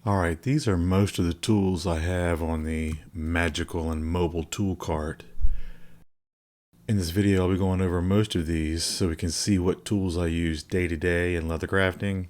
Alright, these are most of the tools I have on the magical and mobile tool cart. In this video I'll be going over most of these so we can see what tools I use day to day in leather crafting.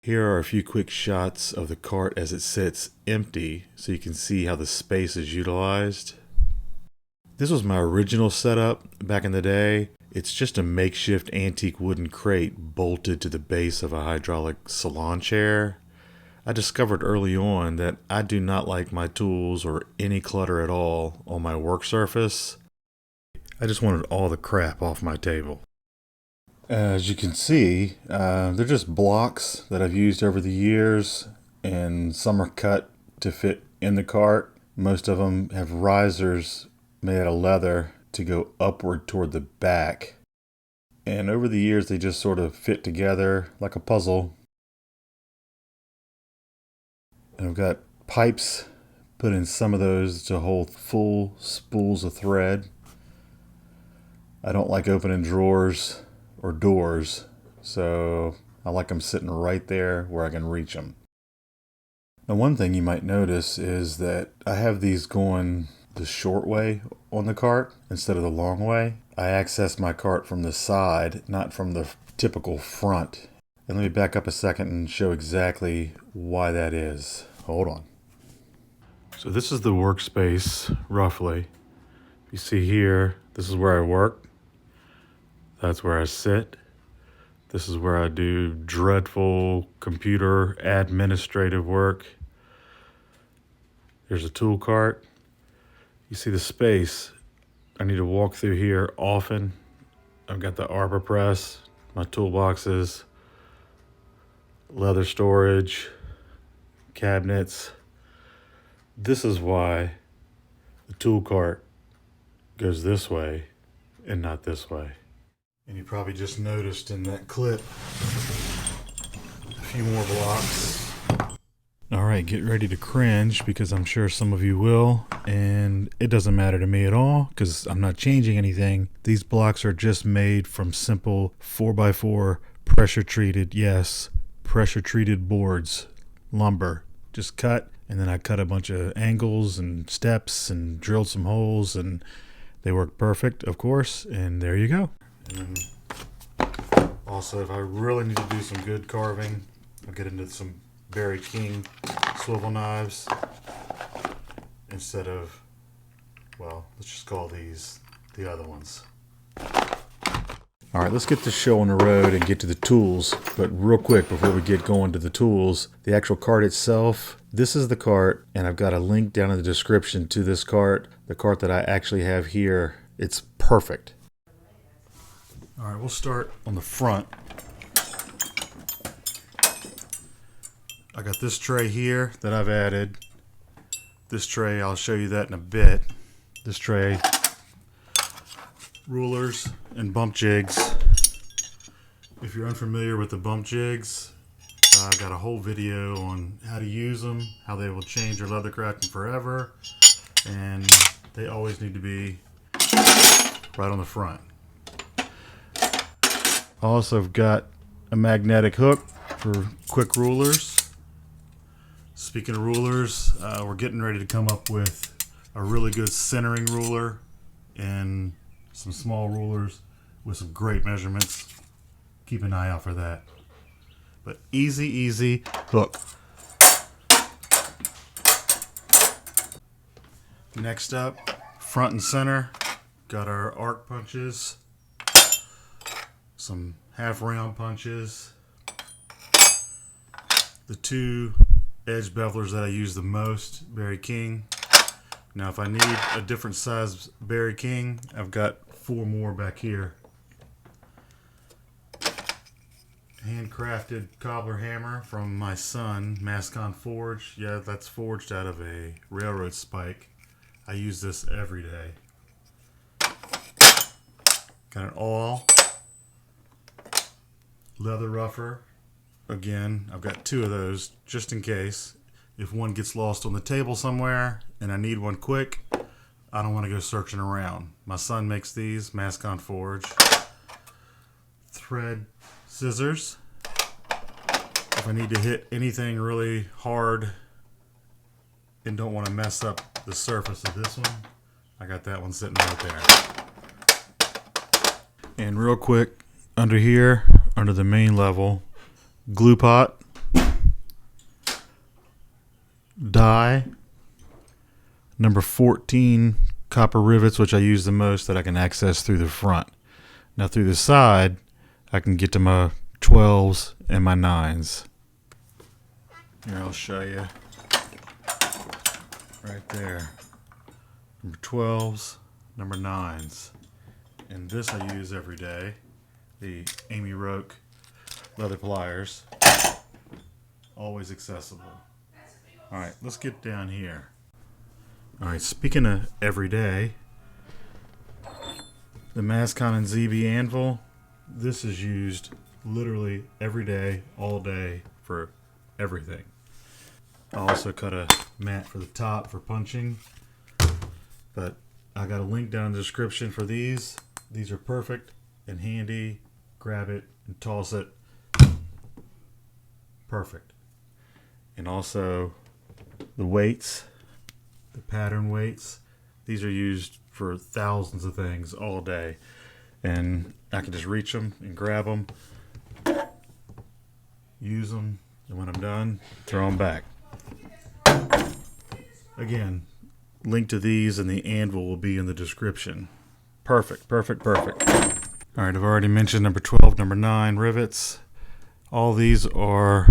Here are a few quick shots of the cart as it sits empty so you can see how the space is utilized. This was my original setup back in the day. It's just a makeshift antique wooden crate bolted to the base of a hydraulic salon chair. I discovered early on that I do not like my tools or any clutter at all on my work surface. I just wanted all the crap off my table. As you can see, they're just blocks that I've used over the years, and some are cut to fit in the cart. Most of them have risers made out of leather to go upward toward the back. And over the years they just sort of fit together like a puzzle. And I've got pipes put in some of those to hold full spools of thread. I don't like opening drawers or doors, so I like them sitting right there where I can reach them. Now, one thing you might notice is that I have these going the short way on the cart instead of the long way. I access my cart from the side, not from the typical front. And let me back up a second and show exactly why that is. Hold on. So this is the workspace, roughly. You see here, this is where I work. That's where I sit. This is where I do dreadful computer administrative work. There's a tool cart. You see the space. I need to walk through here often. I've got the arbor press, my toolboxes, leather storage, cabinets. This is why the tool cart goes this way and not this way. And you probably just noticed in that clip a few more blocks. Alright, get ready to cringe because I'm sure some of you will, and it doesn't matter to me at all because I'm not changing anything. These blocks are just made from simple 4x4 pressure treated, yes, pressure treated boards, lumber. Just cut, and then I cut a bunch of angles and steps and drilled some holes, and they work perfect, of course, and there you go. And then also, if I really need to do some good carving, I'll get into some Barry King swivel knives instead of, well, let's just call these the other ones. Alright, let's get this show on the road and get to the tools. But real quick, before we get going to the tools, the actual cart itself, this is the cart, and I've got a link down in the description to this cart. The cart that I actually have here, it's perfect. Alright, we'll start on the front. I got this tray here that I've added. This tray, I'll show you that in a bit. This tray, rulers and bump jigs. If you're unfamiliar with the bump jigs, I've got a whole video on how to use them, how they will change your leather crafting forever, and they always need to be right on the front. I also have got a magnetic hook for quick rulers. Speaking of rulers, we're getting ready to come up with a really good centering ruler and some small rulers with some great measurements. Keep an eye out for that. But easy hook. Next up, front and center, got our arc punches, some half round punches, the two edge bevelers that I use the most, Barry King. Now if I need a different size Barry King, I've got 4 more back here. Handcrafted cobbler hammer from my son, Mascon Forge. Yeah, that's forged out of a railroad spike. I use this every day. Got an awl, leather rougher. Again, I've got 2 of those just in case. If one gets lost on the table somewhere and I need one quick, I don't want to go searching around. My son makes these, Mascon Forge. Thread scissors. If I need to hit anything really hard and don't want to mess up the surface of this one, I got that one sitting right there. And real quick, under here, under the main level, glue pot, die, number 14 copper rivets, which I use the most, that I can access through the front. Now through the side, I can get to my 12s and my 9s. Here, I'll show you. Right there. Number 12s, number 9s. And this I use every day. The Amy Roke leather pliers. Always accessible. Alright, let's get down here. Alright, speaking of every day, the Mascon and ZB anvil, this is used literally every day, all day, for everything. I also cut a mat for the top for punching, but I got a link down in the description for these. These are perfect and handy. Grab it and toss it. Perfect. And also the weights, the pattern weights. These are used for thousands of things all day. And I can just reach them and grab them, use them, and when I'm done, throw them back. Again, link to these and the anvil will be in the description. Perfect, perfect, perfect. All right, I've already mentioned number 12, number 9 rivets. All these are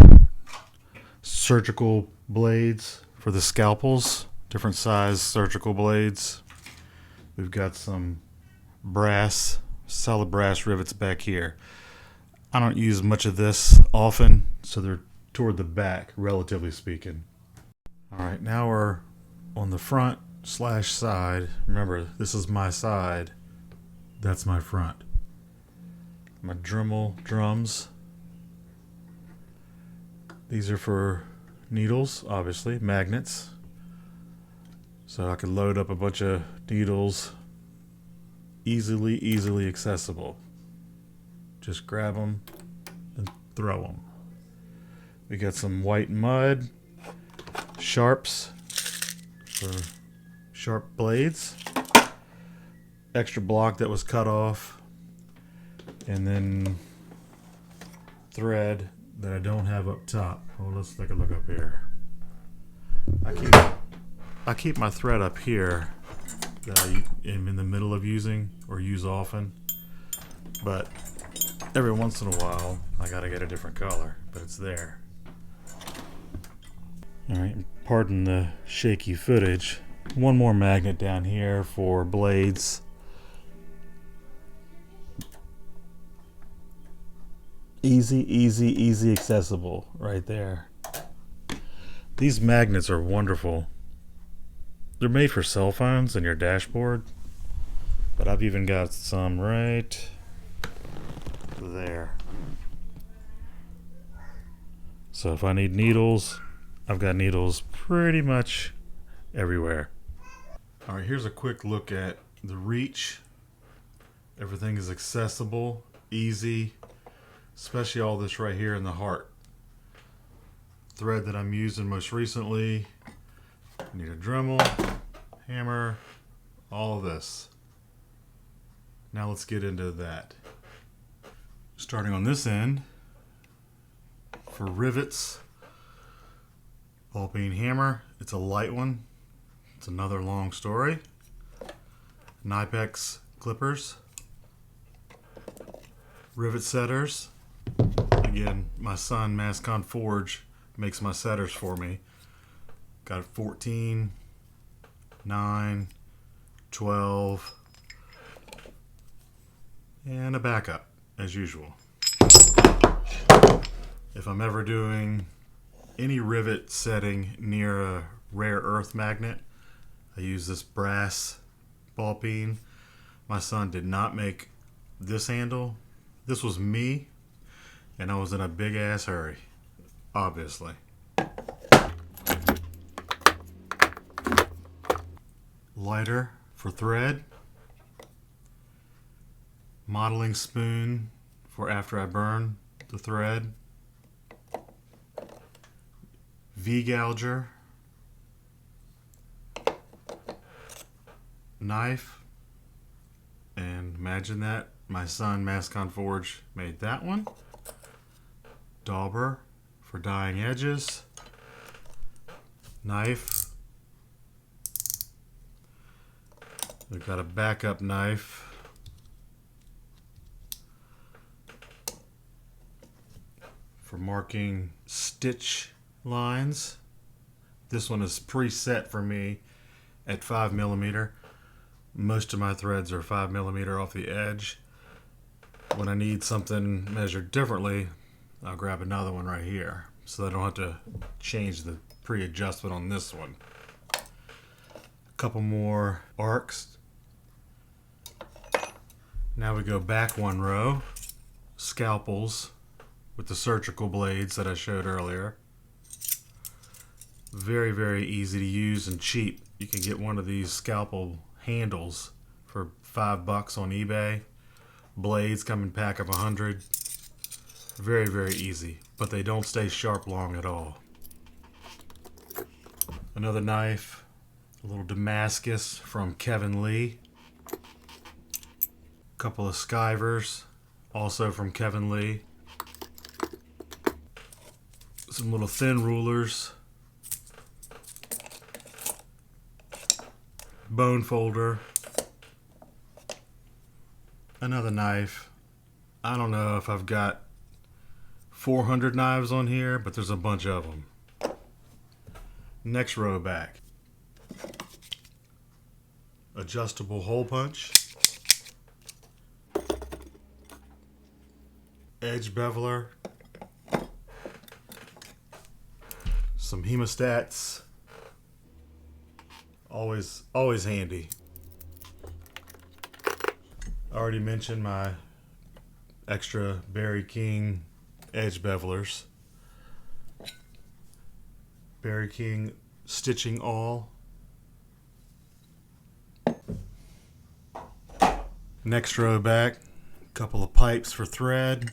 surgical blades for the scalpels, different size surgical blades. We've got some brass, solid brass rivets back here. I don't use much of this often, so they're toward the back, relatively speaking. All right, now we're on the front / side. Remember, this is my side. That's my front. My Dremel drums. These are for needles, obviously, magnets. So I can load up a bunch of needles. Easily accessible. Just grab them and throw them. We got some white mud, sharps for sharp blades, extra block that was cut off, and then thread that I don't have up top. Well, let's take a look up here. I keep my thread up here that I am in the middle of using or use often, but every once in a while I gotta get a different color, but it's there. Alright, pardon the shaky footage. One more magnet down here for blades. Easy accessible right there. These magnets are wonderful. They're made for cell phones and your dashboard, but I've even got some right there. So if I need needles, I've got needles pretty much everywhere. All right, here's a quick look at the reach. Everything is accessible, easy, especially all this right here in the heart. Thread that I'm using most recently. Need a Dremel, hammer, all of this. Now let's get into that. Starting on this end, for rivets, ball peen hammer. It's a light one. It's another long story. Knipex clippers, rivet setters. Again, my son Mascon Forge makes my setters for me. Got 14, 9, 12, and a backup as usual. If I'm ever doing any rivet setting near a rare earth magnet, I use this brass ball peen. My son did not make this handle. This was me, and I was in a big ass hurry, obviously. Lighter for thread. Modeling spoon for after I burn the thread. V-gouger, knife, and imagine that, my son Mascon Forge made that one. Dauber for dyeing edges, knife. We've got a backup knife. For marking stitch lines. This one is preset for me at 5mm. Most of my threads are 5mm off the edge. When I need something measured differently, I'll grab another one right here, so I don't have to change the pre-adjustment on this one. A couple more arcs. Now we go back one row. Scalpels with the surgical blades that I showed earlier. Very, very easy to use and cheap. You can get one of these scalpel handles for $5 on eBay. Blades come in a pack of 100. Very, very easy, but they don't stay sharp long at all. Another knife, a little Damascus from Kevin Lee. A couple of skivers, also from Kevin Lee. Some little thin rulers. Bone folder. Another knife. I don't know if I've got 400 knives on here, but there's a bunch of them. Next row back. Adjustable hole punch. Edge beveler. Some hemostats. Always handy. I already mentioned my extra Barry King edge bevelers. Barry King stitching awl. Next row back, a couple of pipes for thread.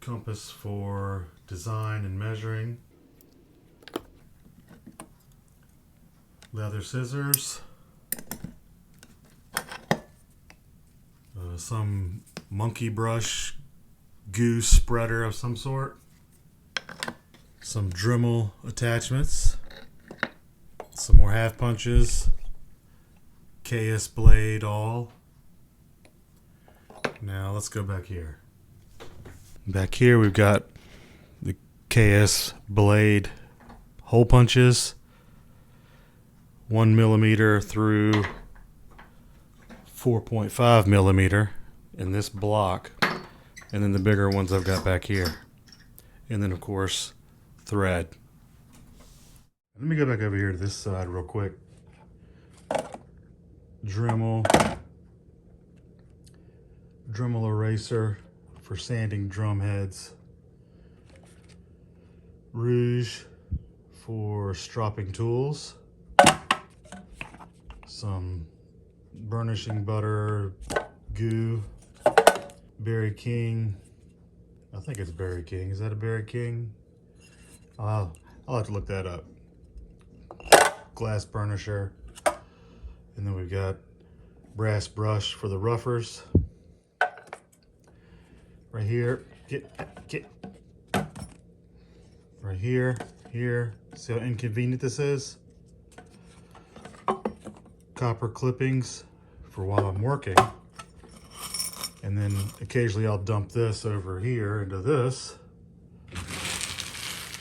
Compass for design and measuring. Leather scissors. Some monkey brush goo spreader of some sort. Some Dremel attachments. Some more half punches. KS blade all. Now let's go back here. Back here we've got the KS blade hole punches. 1mm through 4.5mm in this block, and then the bigger ones I've got back here, and then of course thread. Let me go back over here to this side real quick. Dremel eraser for sanding drum heads. Rouge for stropping tools. Some burnishing butter, goo, Barry King. I think it's Barry King. Is that a Barry King? I'll have to look that up. Glass burnisher. And then we've got brass brush for the roughers. Right here. Get. Right here. See how inconvenient this is? Copper clippings for while I'm working, and then occasionally I'll dump this over here into this,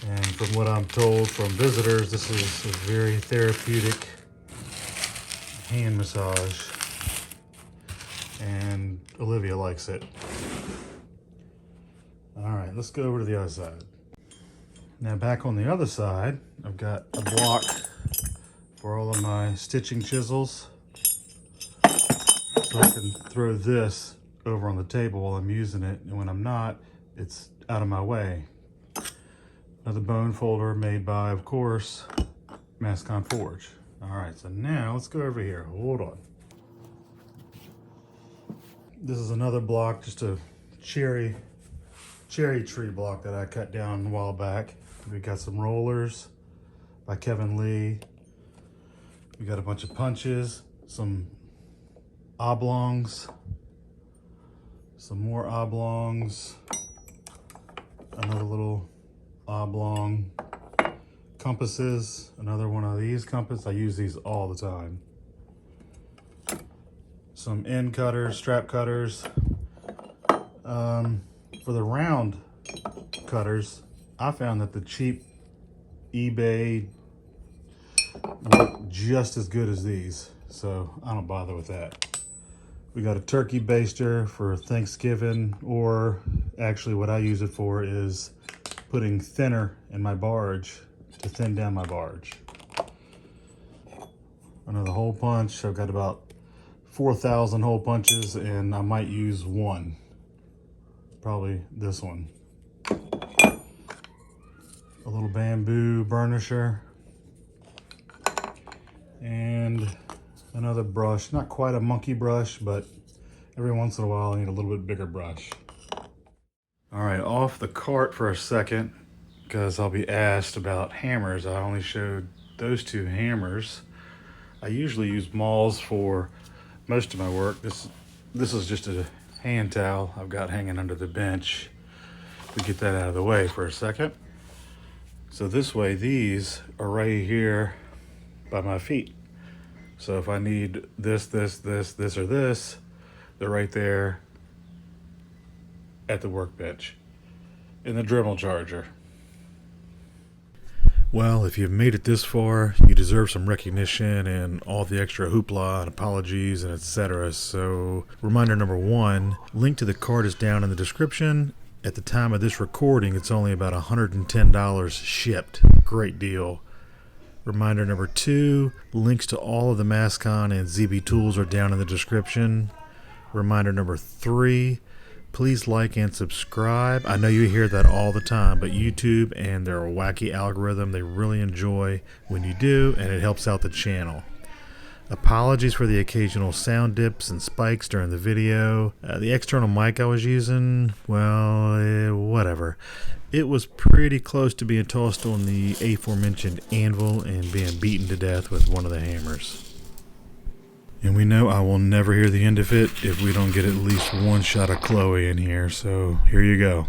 and from what I'm told from visitors, this is a very therapeutic hand massage, and Olivia likes it. Alright, let's go over to the other side. Now back on the other side, I've got a block for all of my stitching chisels, so I can throw this over on the table while I'm using it, and when I'm not, it's out of my way. Another bone folder made by, of course, Mascon Forge. Alright, so now let's go over here. Hold on. This is another block, just a cherry cherry tree block that I cut down a while back. We got some rollers by Kevin Lee. We got a bunch of punches, some oblongs, some more oblongs, another little oblong, compasses, another one of these compasses. I use these all the time. Some end cutters, strap cutters. For the round cutters, I found that the cheap eBay work just as good as these, so I don't bother with that. We got a turkey baster for Thanksgiving, or actually what I use it for is putting thinner in my barge to thin down my barge. Another hole punch. I've got about 4,000 hole punches, and I might use one. Probably this one. A little bamboo burnisher. And another brush. Not quite a monkey brush, but every once in a while I need a little bit bigger brush. All right, off the cart for a second, because I'll be asked about hammers. I only showed those two hammers. I usually use mauls for most of my work. This is just a hand towel I've got hanging under the bench. We get that out of the way for a second. So this way, these are right here by my feet. So if I need this, or this, they're right there at the workbench in the Dremel charger. Well, if you've made it this far, you deserve some recognition and all the extra hoopla and apologies and etc. So, reminder number one, link to the card is down in the description. At the time of this recording, it's only about $110 shipped. Great deal. Reminder number two, links to all of the Mascon and ZB tools are down in the description. Reminder number three, please like and subscribe. I know you hear that all the time, but YouTube and their wacky algorithm, they really enjoy when you do, and it helps out the channel. Apologies for the occasional sound dips and spikes during the video. The external mic I was using, well, whatever. It was pretty close to being tossed on the aforementioned anvil and being beaten to death with one of the hammers. And we know I will never hear the end of it if we don't get at least one shot of Chloe in here, so here you go.